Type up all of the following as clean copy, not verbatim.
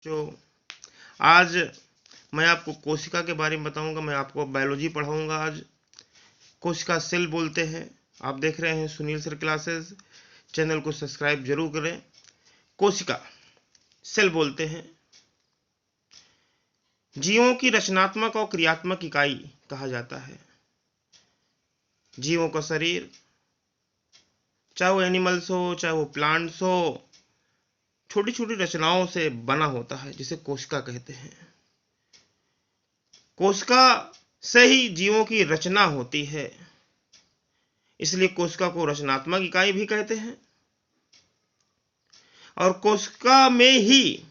जो आज मैं आपको कोशिका के बारे में बताऊंगा। मैं आपको बायोलॉजी पढ़ाऊंगा आज। कोशिका सेल बोलते हैं। आप देख रहे हैं सुनील सर क्लासेस। चैनल को सब्सक्राइब जरूर करें। कोशिका सेल बोलते हैं। जीवों की रचनात्मक और क्रियात्मक इकाई कहा जाता है। जीवों का शरीर, चाहे वो एनिमल्स हो चाहे वो प्लांट्स हो, छोटी छोटी रचनाओं से बना होता है, जिसे कोशिका कहते हैं। कोशिका से ही जीवों की रचना होती है, इसलिए कोशिका को रचनात्मक इकाई भी कहते हैं। और कोशिका में ही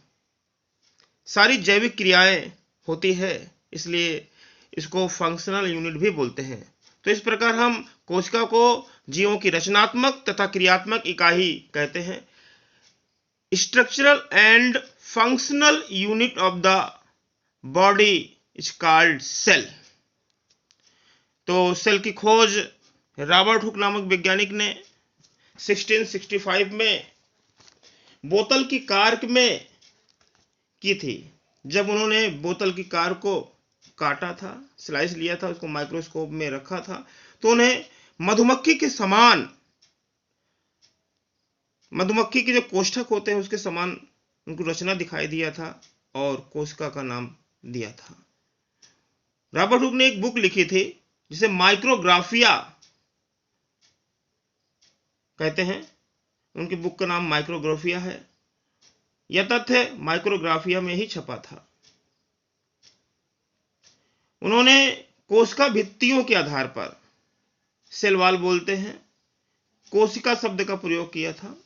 सारी जैविक क्रियाएं होती है, इसलिए इसको फंक्शनल यूनिट भी बोलते हैं। तो इस प्रकार हम कोशिका को जीवों की रचनात्मक तथा क्रियात्मक इकाई कहते हैं। Structural and functional unit of the body is called cell. तो सेल की खोज रॉबर्ट हुक नामक वैज्ञानिक ने 1665 में बोतल की कार्क में की थी। जब उन्होंने बोतल की कार्क को काटा था, स्लाइस लिया था, उसको माइक्रोस्कोप में रखा था, तो उन्हें मधुमक्खी के समान, मधुमक्खी के जो कोष्ठक होते हैं उसके समान उनको रचना दिखाई दिया था और कोशिका का नाम दिया था। रॉबर्ट हुक ने एक बुक लिखी थी जिसे माइक्रोग्राफिया कहते हैं। उनकी बुक का नाम माइक्रोग्राफिया है। यह तथ्य माइक्रोग्राफिया में ही छपा था। उन्होंने कोशिका भित्तियों के आधार पर, सेल वॉल बोलते हैं, कोशिका शब्द का प्रयोग किया था।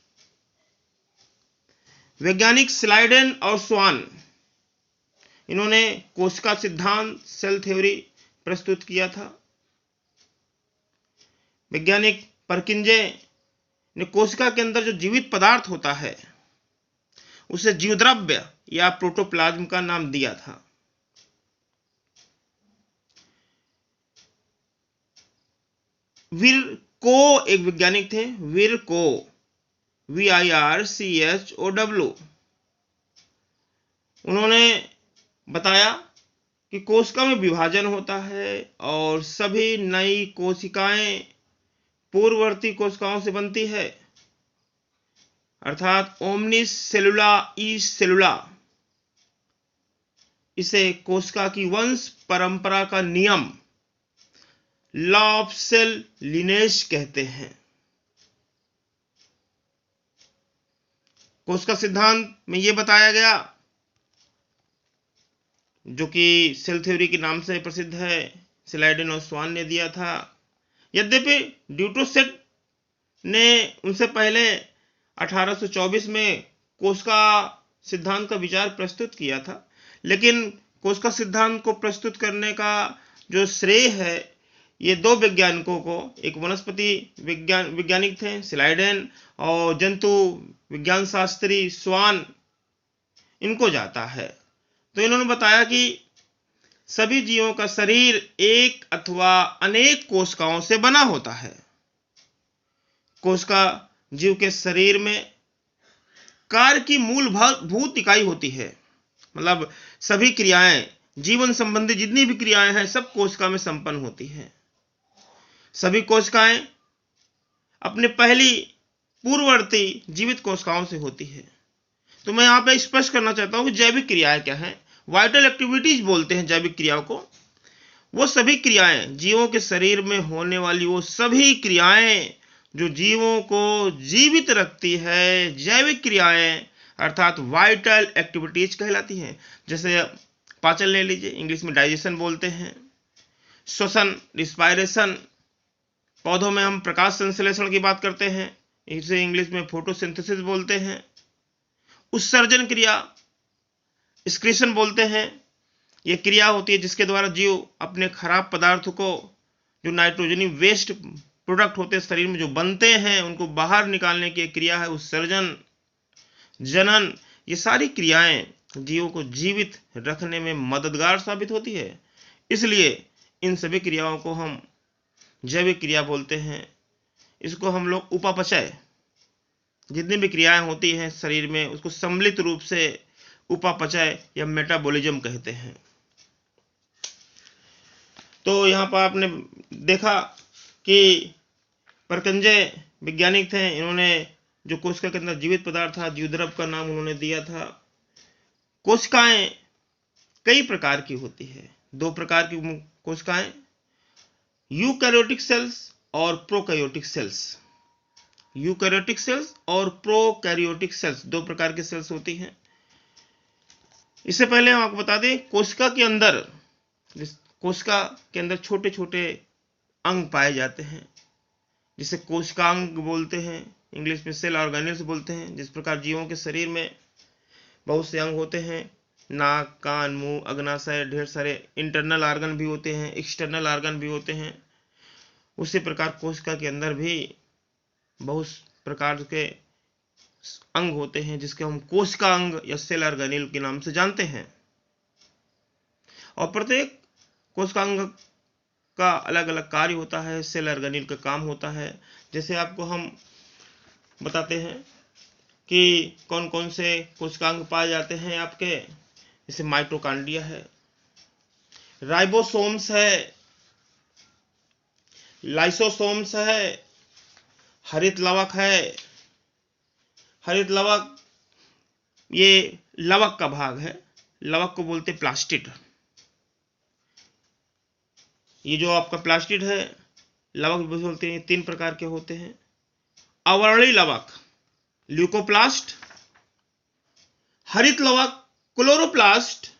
वैज्ञानिक स्लाइडेन और स्वान, इन्होंने कोशिका सिद्धांत, सेल थ्योरी प्रस्तुत किया था। वैज्ञानिक परकिंजे ने कोशिका के अंदर जो जीवित पदार्थ होता है उसे जीवद्रव्य या प्रोटोप्लाज्म का नाम दिया था। विरको एक वैज्ञानिक थे, विरको, VIRCHOW। उन्होंने बताया कि कोशिका में विभाजन होता है और सभी नई कोशिकाएं पूर्ववर्ती कोशिकाओं से बनती है, अर्थात ओमनिस सेलुला ईस सेलुला। इसे कोशिका की वंश परंपरा का नियम, लॉ ऑफ सेल लिनेज कहते हैं। कोशिका सिद्धांत में यह बताया गया, जो कि सेल थ्योरी के नाम से प्रसिद्ध है, स्लाइडेन और स्वान ने दिया था। यद्यपि ड्यूटोसेट ने उनसे पहले 1824 में कोशिका सिद्धांत का विचार प्रस्तुत किया था, लेकिन कोशिका सिद्धांत को प्रस्तुत करने का जो श्रेय है ये दो वैज्ञानिकों को, एक वनस्पति वैज्ञानिक थे स्लाइडेन और जंतु विज्ञान शास्त्री स्वान, इनको जाता है। तो इन्होंने बताया कि सभी जीवों का शरीर एक अथवा अनेक कोशिकाओं से बना होता है। कोशिका जीव के शरीर में कार्य की मूलभूत इकाई होती है। मतलब सभी क्रियाएं, जीवन संबंधी जितनी भी क्रियाएं हैं, सब कोशिका में संपन्न होती हैं। सभी कोशिकाएं अपने पहली पूर्ववर्ती जीवित कोशिकाओं से होती है। तो मैं यहां पे स्पष्ट करना चाहता हूं कि जैविक क्रियाएं क्या हैं। वाइटल एक्टिविटीज बोलते हैं जैविक क्रियाओं को। वो सभी क्रियाएं, जीवों के शरीर में होने वाली वो सभी क्रियाएं जो जीवों को जीवित रखती है, जैविक क्रियाएं अर्थात वाइटल एक्टिविटीज कहलाती हैं। जैसे पाचन ले लीजिए, इंग्लिश में डाइजेशन बोलते हैं। श्वसन, रिस्पायरेशन, पौधों में हम प्रकाश संश्लेषण की बात करते हैं, इसे इंग्लिश में फोटोसिंथेसिस बोलते हैं। उत्सर्जन क्रिया, एक्सक्रीशन बोलते हैं। यह क्रिया होती है जिसके द्वारा जीव अपने खराब पदार्थ को, जो नाइट्रोजनी वेस्ट प्रोडक्ट होते हैं शरीर में जो बनते हैं, उनको बाहर निकालने की क्रिया है उत्सर्जन। जनन, ये सारी क्रियाएं जीवों को जीवित रखने में मददगार साबित होती है। इसलिए इन सभी क्रियाओं को हम जैविक क्रिया बोलते हैं। इसको हम लोग उपापचय, जितनी भी क्रियाएं होती हैं शरीर में, उसको सम्मिलित रूप से उपापचय या मेटाबॉलिज्म कहते हैं। तो यहाँ पर आपने देखा कि परकंजे वैज्ञानिक थे, इन्होंने जो कोशिका के अंदर जीवित पदार्थ था, जीवद्रव का नाम उन्होंने दिया था। कोशिकाएं कई प्रकार की होती है, दो प्रकार की कोशिकाएं, यूकैरियोटिक सेल्स और प्रोकैरियोटिक सेल्स। यूकैरियोटिक सेल्स और प्रोकैरियोटिक सेल्स दो प्रकार की सेल्स होती हैं। इससे पहले हम आपको बता दें, कोशिका के अंदर छोटे छोटे अंग पाए जाते हैं, जिसे कोशिकांग बोलते हैं, इंग्लिश में सेल ऑर्गेनेल्स बोलते हैं। जिस प्रकार जीवों के शरीर में बहुत से अंग होते हैं, नाक, कान, मुंह, अग्नाशय, ढेर सारे इंटरनल ऑर्गन भी होते हैं, एक्सटर्नल ऑर्गन भी होते हैं, उसी प्रकार कोशिका के अंदर भी बहुत प्रकार के अंग होते हैं, जिसके हम कोशिका अंग या सेल ऑर्गेनेल के नाम से जानते हैं। और प्रत्येक कोशिका अंग का अलग अलग कार्य होता है, सेल ऑर्गेनेल का काम होता है। जैसे आपको हम बताते हैं कि कौन कौन से कोशिकांग पाए जाते हैं आपके, जैसे माइटोकॉन्ड्रिया है, राइबोसोम्स है, लाइसोसोम्स है, हरित लवक है। हरित लवक ये लवक का भाग है, लवक को बोलते प्लास्टिड। ये जो आपका प्लास्टिड है, लवक भी बोलते हैं, तीन प्रकार के होते हैं। अवर्णी लवक ल्यूकोप्लास्ट, हरित लवक क्लोरोप्लास्ट,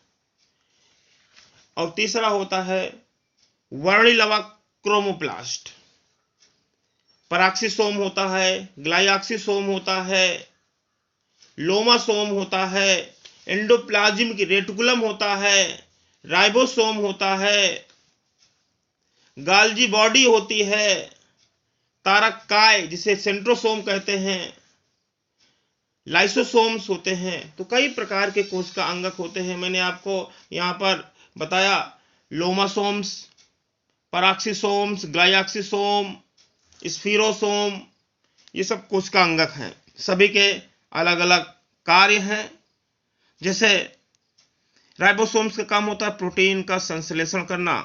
और तीसरा होता है वर्णी लवक क्रोमोप्लास्ट। पराक्सीसोम होता है, ग्लाइऑक्सीसोम होता है, लोमासोम होता है, एंडोप्लाज्म की रेटिकुलम होता है, राइबोसोम होता है, गाल्जी बॉडी होती है, तारक काय जिसे सेंट्रोसोम कहते हैं, लाइसोसोम्स होते हैं। तो कई प्रकार के कोशिका अंगक होते हैं। मैंने आपको यहाँ पर बताया लोमासोम्स, पराक्सीसोम्स, ग्लाइऑक्सीसोम, स्फीरोसोम, ये सब कोशिका अंगक हैं। सभी के अलग अलग कार्य हैं। जैसे राइबोसोम्स का काम होता है प्रोटीन का संश्लेषण करना।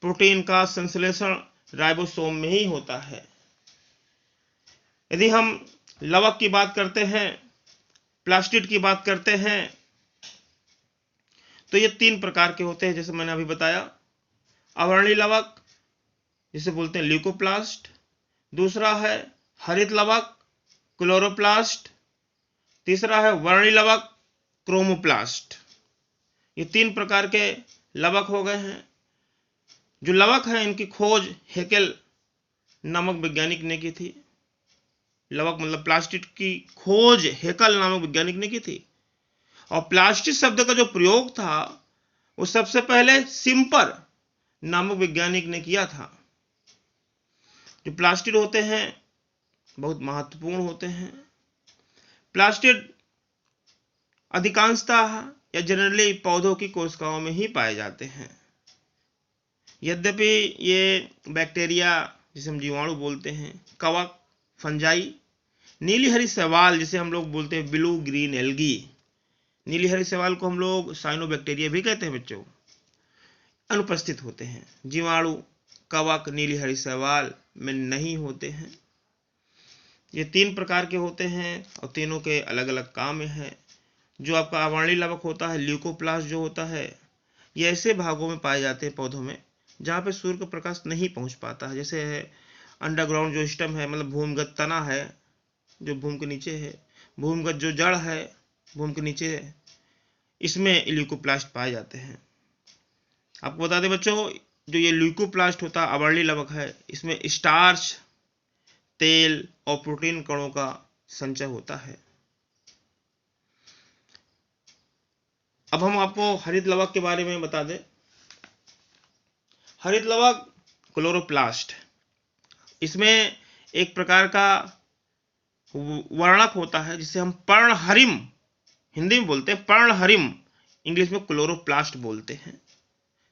प्रोटीन का संश्लेषण राइबोसोम में ही होता है। यदि हम लवक की बात करते हैं, प्लास्टिड की बात करते हैं, तो ये तीन प्रकार के होते हैं, जैसे मैंने अभी बताया। अवर्णी लवक जिसे बोलते हैं ल्यूकोप्लास्ट, दूसरा है हरित लवक क्लोरोप्लास्ट, तीसरा है वर्णी लवक क्रोमोप्लास्ट। ये तीन प्रकार के लवक हो गए हैं। जो लवक हैं, इनकी खोज हेकेल नामक वैज्ञानिक ने की थी। लवक मतलब प्लास्टिड की खोज हेकेल नामक वैज्ञानिक ने की थी। और प्लास्टिड शब्द का जो प्रयोग था वो सबसे पहले सिम्पर नामक वैज्ञानिक ने किया था। जो प्लास्टिड होते हैं बहुत महत्वपूर्ण होते हैं। प्लास्टिड अधिकांशतः या जनरली पौधों की कोशिकाओं में ही पाए जाते हैं। यद्यपि ये बैक्टीरिया जिसे हम जीवाणु बोलते हैं, कवक, फंजाई, नीली हरी शैवाल जिसे हम लोग बोलते हैं ब्लू ग्रीन एल्गी, नीली हरी शैवाल को हम लोग साइनोबैक्टीरिया भी कहते हैं बच्चों, अनुपस्थित होते हैं। जीवाणु, कवक, नीली हरी शैवाल में नहीं होते हैं। ये तीन प्रकार के होते हैं और तीनों के अलग अलग काम हैं। जो आपका अवर्णी लवक होता है, ल्यूकोप्लास्ट जो होता है, ये ऐसे भागों में पाए जाते हैं पौधों में जहाँ पे सूर्य का प्रकाश नहीं पहुँच पाता है। जैसे है अंडरग्राउंड जो स्टेम है, मतलब भूमिगत तना है जो भूमि के नीचे है, भूमिगत जो जड़ है भूमि के नीचे है, इसमें ल्यूकोप्लास्ट पाए जाते हैं। आपको बता दें बच्चों, जो ये ल्यूकोप्लास्ट होता है अवर्णी लवक है, इसमें स्टार्च, तेल और प्रोटीन कणों का संचय होता है। अब हम आपको हरित लवक के बारे में बता दें। हरित लवक क्लोरोप्लास्ट, इसमें एक प्रकार का वर्णक होता है जिसे हम पर्णहरिम हिंदी में बोलते हैं, पर्णहरिम इंग्लिश में क्लोरोप्लास्ट बोलते हैं,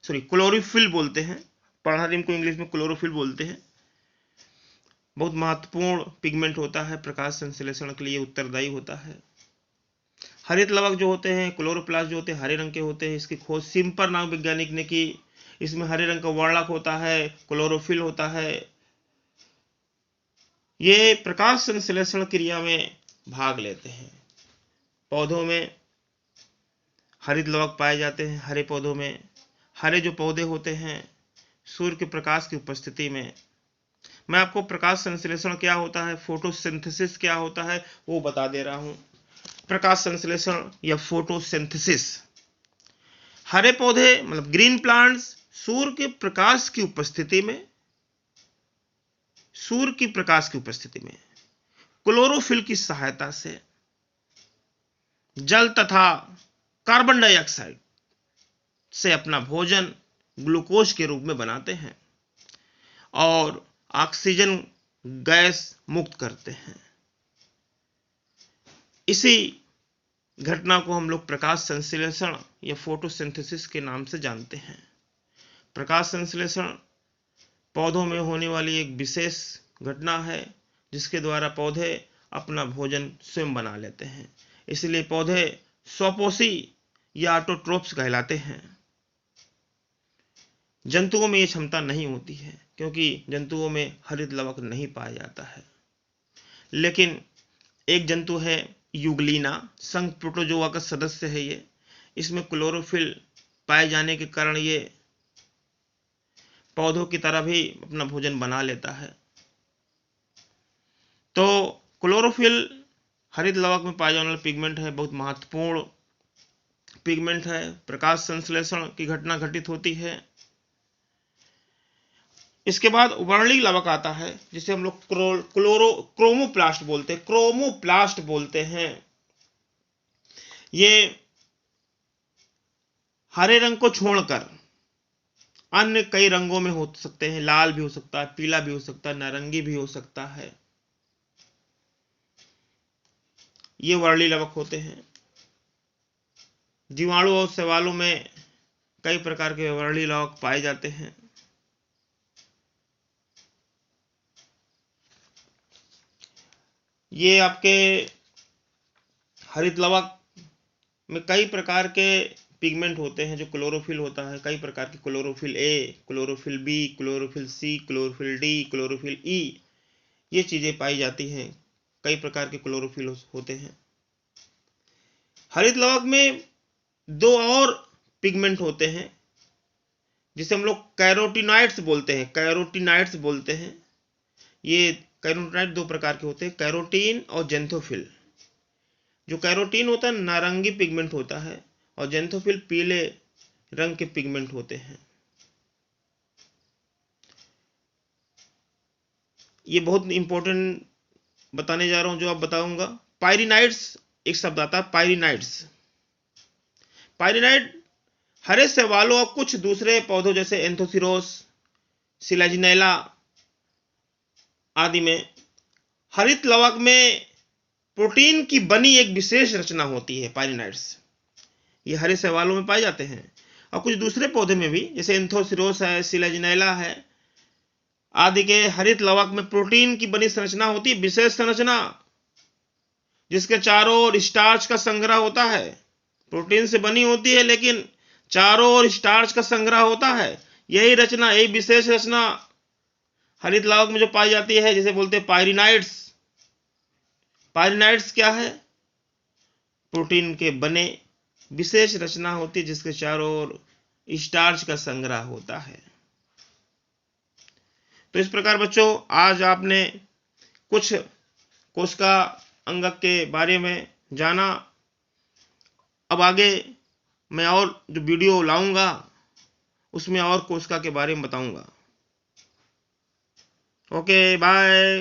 सॉरी क्लोरोफिल बोलते हैं। पर्णहरिम को इंग्लिश में क्लोरोफिल बोलते हैं। बहुत महत्वपूर्ण पिगमेंट होता है, प्रकाश संश्लेषण के लिए उत्तरदायी होता है। हरित लवक जो होते हैं, क्लोरोप्लास्ट जो होते हैं, हरे रंग के होते हैं। इसकी खोज सिम्पर नाम वैज्ञानिक ने की। इसमें हरे रंग का वर्णक होता है, क्लोरोफिल होता है। ये प्रकाश संश्लेषण क्रिया में भाग लेते हैं। पौधों में हरित लवक पाए जाते हैं। हरे पौधों में, हरे जो पौधे होते हैं, सूर्य के प्रकाश की उपस्थिति में, मैं आपको प्रकाश संश्लेषण क्या होता है, फोटोसिंथेसिस क्या होता है, वो बता दे रहा हूं। प्रकाश संश्लेषण या फोटोसिंथेसिस, हरे पौधे मतलब ग्रीन प्लांट्स सूर्य के प्रकाश की उपस्थिति में, सूर्य की प्रकाश की उपस्थिति में क्लोरोफिल की सहायता से जल तथा कार्बन डाइऑक्साइड से अपना भोजन ग्लूकोज के रूप में बनाते हैं और ऑक्सीजन गैस मुक्त करते हैं। इसी घटना को हम लोग प्रकाश संश्लेषण या फोटोसिंथेसिस के नाम से जानते हैं। प्रकाश संश्लेषण पौधों में होने वाली एक विशेष घटना है जिसके द्वारा पौधे अपना भोजन स्वयं बना लेते हैं। इसलिए पौधे स्वपोषी या ऑटोट्रोफ्स कहलाते हैं। जंतुओं में यह क्षमता नहीं होती है क्योंकि जंतुओं में हरित लवक नहीं पाया जाता है। लेकिन एक जंतु है यूग्लिना, संघ प्रोटोजोआ का सदस्य है ये। इसमें क्लोरोफिल पाए जाने के कारण ये पौधों की तरह भी अपना भोजन बना लेता है। तो क्लोरोफिल हरित लवक में पाए जाने वाला पिगमेंट है, बहुत महत्वपूर्ण पिगमेंट है। प्रकाश संश्लेषण की घटना घटित होती है। इसके बाद वर्णिक लवक आता है जिसे हम लोग क्रोमोप्लास्ट बोलते हैं। क्रोमोप्लास्ट बोलते हैं। ये हरे रंग को छोड़कर अन्य कई रंगों में हो सकते हैं। लाल भी हो सकता है, पीला भी हो सकता है, नारंगी भी हो सकता है। ये वर्णिक लवक होते हैं। जीवाणु और शैवालों में कई प्रकार के वर्णिक लवक पाए जाते हैं। ये आपके हरित लवक में कई प्रकार के पिगमेंट होते हैं जो क्लोरोफिल होता है। कई प्रकार के chlorophyll A, chlorophyll B, chlorophyll C, chlorophyll D, chlorophyll E, ये चीजें पाई जाती हैं। कई प्रकार के क्लोरोफिल होते हैं। हरित लवक में दो और पिगमेंट होते हैं जिसे हम लोग कैरोटीनॉइड्स बोलते हैं। कैरोटीनॉइड्स बोलते हैं। ये कैरोटीनॉइड दो प्रकार के होते हैं, कैरोटीन और जेंथोफिल। जो कैरोटीन होता है नारंगी पिगमेंट होता है और जेंथोफिल पीले रंग के पिगमेंट होते हैं। ये बहुत इंपॉर्टेंट बताने जा रहा हूं जो अब बताऊंगा। पायरिनाइड्स एक शब्द आता है, पायरिनाइड्स। पायरिनाइड हरे शैवालों और कुछ दूसरे पौधों जैसे एंथोसिरोस, सिलाजिनेला आदि में हरित लवक में प्रोटीन की बनी एक विशेष रचना होती है। पायरिनाइड्स ये हरे शैवालों में पाए जाते हैं और कुछ दूसरे पौधे में भी जैसे एंथोसिरोस है, सिलाजिनेला है आदि के हरित लवक में प्रोटीन की बनी संरचना होती है, विशेष संरचना जिसके चारों ओर स्टार्च का संग्रह होता है। प्रोटीन से बनी होती है लेकिन चारों ओर स्टार्च का संग्रह होता है। यही रचना, यही विशेष रचना हरित लवक में जो पाई जाती है जिसे बोलते हैं पायरिनाइड्स। पायरिनाइड्स क्या है? प्रोटीन के बने विशेष रचना होती है जिसके चारों ओर स्टार्च का संग्रह होता है। तो इस प्रकार बच्चों आज आपने कुछ कोशिका अंगक के बारे में जाना। अब आगे मैं और जो वीडियो लाऊंगा उसमें और कोशिका के बारे में बताऊंगा। Okay, bye.